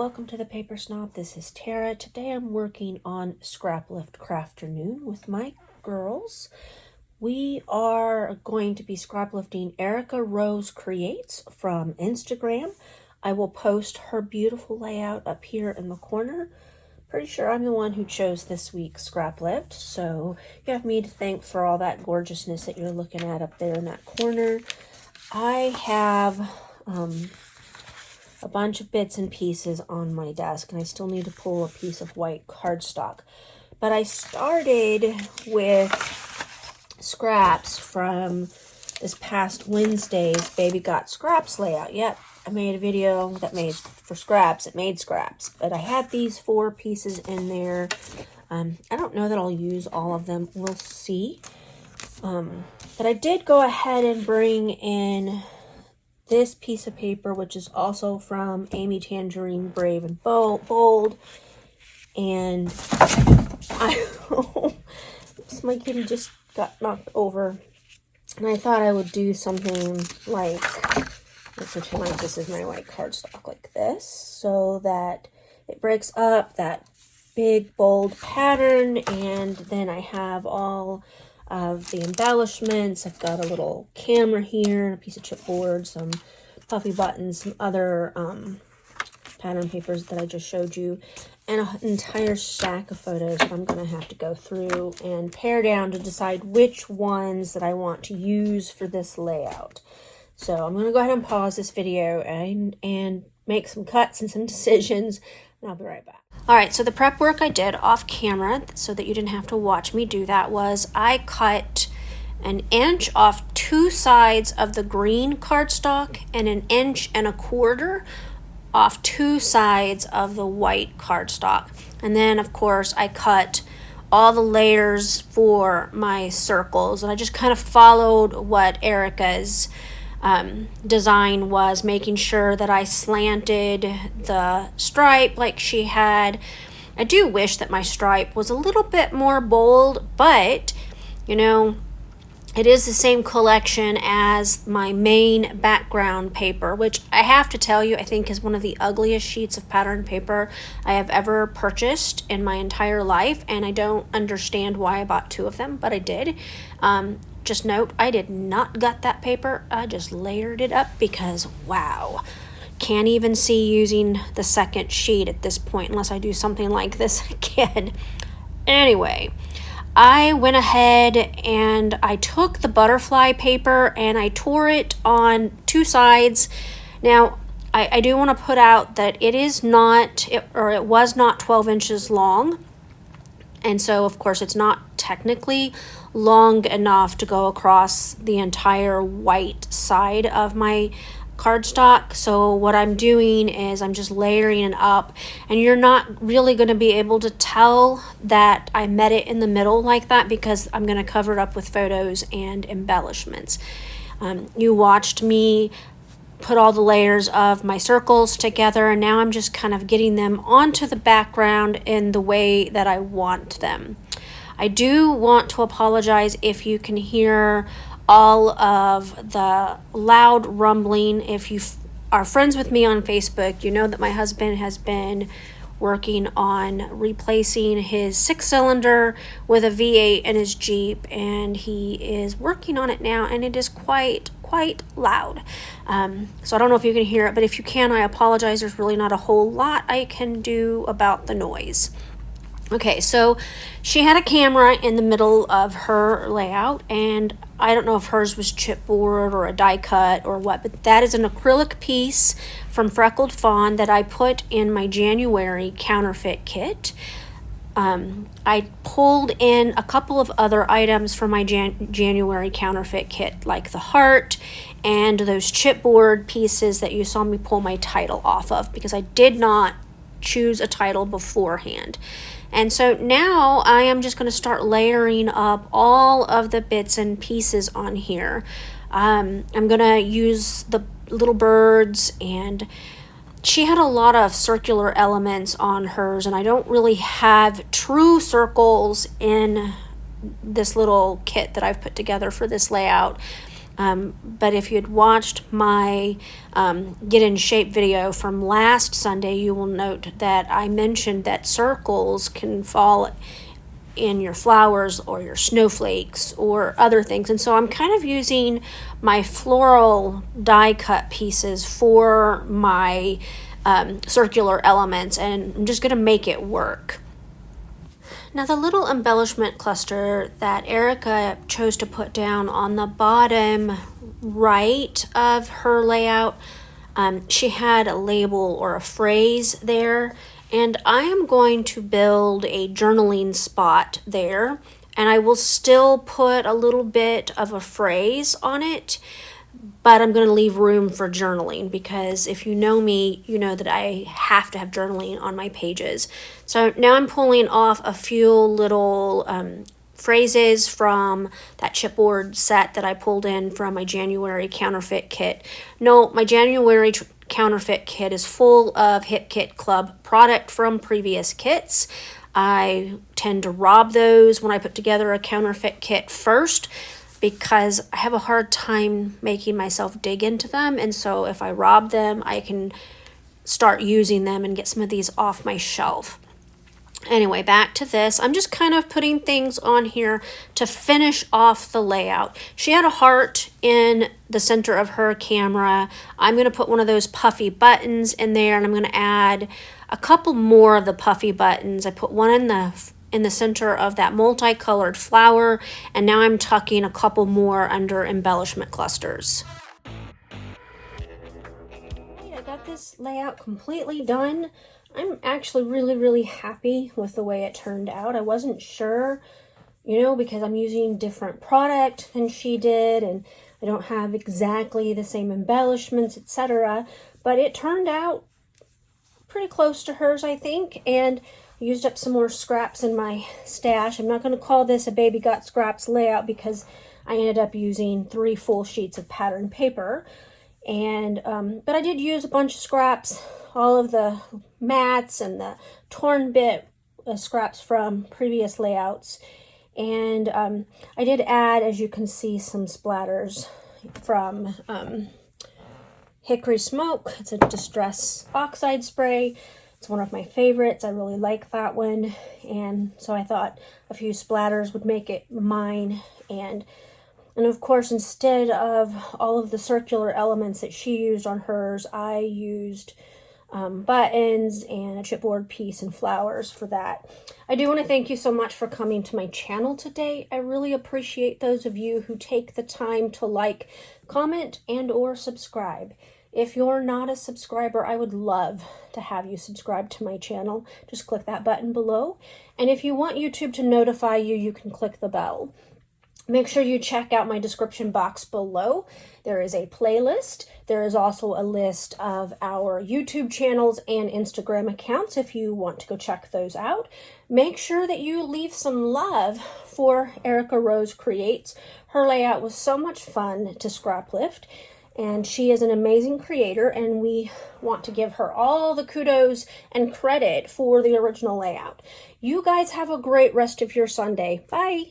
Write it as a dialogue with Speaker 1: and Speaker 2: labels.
Speaker 1: welcome to the Paper Snob. This is Tara. Today I'm working on Scraplift Crafternoon with my girls. We are going to be scraplifting Erica Rose Creates from Instagram. I will post her beautiful layout up here in the corner. Pretty sure I'm the one who chose this week's scraplift, so you have me to thank for all that gorgeousness that you're looking at up there in that corner. I have a bunch of bits and pieces on my desk, and I still need to pull a piece of white cardstock. But I started with scraps from this past Wednesday's Baby Got Scraps layout. Yep, I made a video that made for scraps. It made scraps, but I had these 4 pieces in there. I don't know that I'll use all of them. We'll see. But I did go ahead and bring in this piece of paper, which is also from Amy Tangerine Brave and Bold. And my kitty just got knocked over. And I thought I would do something like, let's pretend like this is my white cardstock, like this, so that it breaks up that big, bold pattern. And then I have all of the embellishments. I've got a little camera here, a piece of chipboard, some puffy buttons, some other pattern papers that I just showed you, and an entire stack of photos that I'm going to have to go through and pare down to decide which ones that I want to use for this layout. So I'm going to go ahead and pause this video and make some cuts and some decisions, and I'll be right back. Alright, so the prep work I did off camera so that you didn't have to watch me do that was I cut 1 inch off 2 sides of the green cardstock and 1 1/4 inches off 2 sides of the white cardstock. And then of course I cut all the layers for my circles, and I just kind of followed what Erica's design was, making sure that I slanted the stripe like she had. I do wish that my stripe was a little bit more bold, but you know, it is the same collection as my main background paper, which I have to tell you, I think is one of the ugliest sheets of pattern paper I have ever purchased in my entire life, and I don't understand why I bought 2 of them, but I did. Just note, I did not gut that paper. I just layered it up because, wow, can't even see using the second sheet at this point unless I do something like this again. Anyway, I went ahead and I took the butterfly paper and I tore it on 2 sides. Now, I do want to put out that it was not 12 inches long. And so, of course, it's not technically long enough to go across the entire white side of my cardstock. So what I'm doing is I'm just layering it up, and you're not really going to be able to tell that I met it in the middle like that because I'm going to cover it up with photos and embellishments. You watched me put all the layers of my circles together, and now I'm just kind of getting them onto the background in the way that I want them. I do want to apologize if you can hear all of the loud rumbling. If you are friends with me on Facebook, you know that my husband has been working on replacing his 6-cylinder with a V8 in his Jeep, and he is working on it now, and it is quite loud. So I don't know if you can hear it, but if you can, I apologize. There's really not a whole lot I can do about the noise. Okay, so she had a camera in the middle of her layout, and I don't know if hers was chipboard or a die cut or what, but that is an acrylic piece from Freckled Fawn that I put in my January counterfeit kit. I pulled in a couple of other items from my January counterfeit kit, like the heart and those chipboard pieces that you saw me pull my title off of, because I did not choose a title beforehand. And so now I am just going to start layering up all of the bits and pieces on here. I'm going to use the little birds, and she had a lot of circular elements on hers, and I don't really have true circles in this little kit that I've put together for this layout. But if you had watched my Get in Shape video from last Sunday, you will note that I mentioned that circles can fall in your flowers or your snowflakes or other things. And so I'm kind of using my floral die cut pieces for my circular elements, and I'm just going to make it work. Now the little embellishment cluster that Erica chose to put down on the bottom right of her layout, she had a label or a phrase there, and I am going to build a journaling spot there, and I will still put a little bit of a phrase on it, but I'm going to leave room for journaling, because if you know me, you know that I have to have journaling on my pages. So now I'm pulling off a few little phrases from that chipboard set that I pulled in from my January counterfeit kit. No, my January counterfeit kit is full of Hip Kit Club product from previous kits. I tend to rob those when I put together a counterfeit kit first, because I have a hard time making myself dig into them, and so if I rob them, I can start using them and get some of these off my shelf. Anyway, back to this. I'm just kind of putting things on here to finish off the layout. She had a heart in the center of her camera. I'm going to put one of those puffy buttons in there, and I'm going to add a couple more of the puffy buttons. I put one in the center of that multicolored flower, and now I'm tucking a couple more under embellishment clusters. I got this layout completely done. I'm actually really happy with the way it turned out. I wasn't sure, because I'm using different product than she did, and I don't have exactly the same embellishments, etc. But it turned out pretty close to hers, I think, and I used up some more scraps in my stash. I'm not going to call this a Baby Got Scraps layout, because I ended up using 3 full sheets of pattern paper. And but I did use a bunch of scraps, all of the mats and the torn bit scraps from previous layouts. And I did add, as you can see, some splatters from Hickory Smoke. It's a Distress Oxide spray. It's one of my favorites. I really like that one. And so I thought a few splatters would make it mine. And of course, instead of all of the circular elements that she used on hers, I used buttons and a chipboard piece and flowers for that. I do want to thank you so much for coming to my channel today. I really appreciate those of you who take the time to like, comment, and or subscribe. If you're not a subscriber, I would love to have you subscribe to my channel. Just click that button below. And if you want YouTube to notify you, you can click the bell. Make sure you check out my description box below. There is a playlist. There is also a list of our YouTube channels and Instagram accounts if you want to go check those out. Make sure that you leave some love for Erica Rose Creates. Her layout was so much fun to scraplift, and she is an amazing creator, and we want to give her all the kudos and credit for the original layout. You guys have a great rest of your Sunday. Bye!